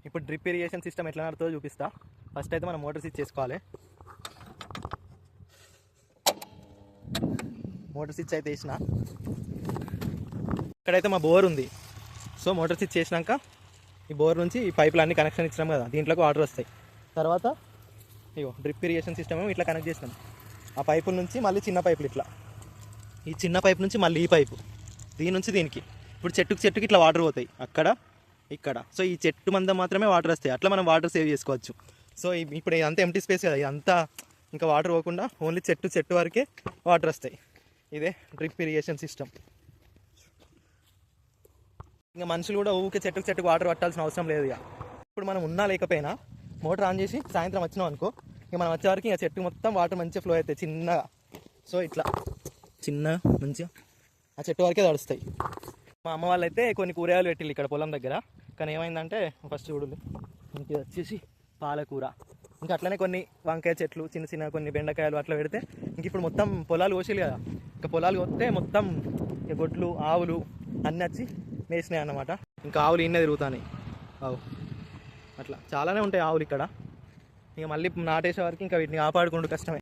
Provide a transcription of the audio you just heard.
ఇప్పుడు drip irrigation system ఎట్లా నడుతుందో చూపిస్తా. ఫస్ట్ అయితే మనం మోటార్ స్విచ్ చేసుకోవాలి. మోటార్ స్విచ్ అయితే వేసిన. ఇక్కడైతే మా బోర్ ఉంది. సో మోటార్ స్విచ్ చేసినాక ఈ బోర్ నుంచి ఈ పైపులు అన్ని కనెక్షన్ ఇచ్చినాం కదా, దీంట్లోకి వాటర్ వస్తాయి. తర్వాత ఇగో డ్రిప్ ఇరిగేషన్ సిస్టమ్ ఏమో ఇట్లా కనెక్ట్ చేసినాం. ఆ పైపుల నుంచి మళ్ళీ చిన్న పైపులు ఇట్లా, ఈ చిన్న పైపు నుంచి మళ్ళీ ఈ పైపు, దీని నుంచి దీనికి. ఇప్పుడు చెట్టుకి ఇట్లా వాటర్ పోతాయి అక్కడ ఇక్కడ. సో ఈ చెట్టు మందం మాత్రమే వాటర్ వస్తాయి. అట్లా మనం వాటర్ సేవ్ చేసుకోవచ్చు. సో ఇప్పుడు ఇదంతా ఎంటీ స్పేస్ కదా, ఇదంతా ఇంకా వాటర్ పోకుండా ఓన్లీ చెట్టు వరకే వాటర్ వస్తాయి. ఇదే డ్రిప్ ఇరిగేషన్ సిస్టమ్. ఇంకా మనుషులు కూడా ఊరికే చెట్టుకు వాటర్ పట్టాల్సిన అవసరం లేదు. ఇక ఇప్పుడు మనం ఉన్నా లేకపోయినా మోటార్ ఆన్ చేసి సాయంత్రం వచ్చినాం అనుకో, ఇక మనం వచ్చే వరకు ఇక చెట్టు మొత్తం వాటర్ మంచిగా ఫ్లో అవుతాయి చిన్నగా. సో ఇట్లా చిన్నగా మంచిగా ఆ చెట్టు వరకే తడుస్తాయి. మా అమ్మ వాళ్ళు అయితే కొన్ని కూరగాయలు పెట్టిళ్ళు ఇక్కడ పొలం దగ్గర. కానీ ఏమైందంటే ఫస్ట్ చూడు, ఇంక వచ్చేసి పాలకూర, ఇంకా అట్లనే కొన్ని వంకాయ చెట్లు చిన్న కొన్ని బెండకాయలు అట్లా పెడితే ఇంక ఇప్పుడు మొత్తం పొలాలు కోసిళ్ళు కదా. ఇంకా పొలాలు కొస్తే మొత్తం ఇక గొడ్లు ఆవులు అన్నీ వచ్చి వేసినాయి అన్నమాట. ఇంకా ఆవులు ఇన్నే తిరుగుతాయి. ఆవు అట్లా చాలానే ఉంటాయి ఆవులు ఇక్కడ. ఇక మళ్ళీ నాటేసే వరకు ఇంకా వీటిని కాపాడుకుంటూ కష్టమే.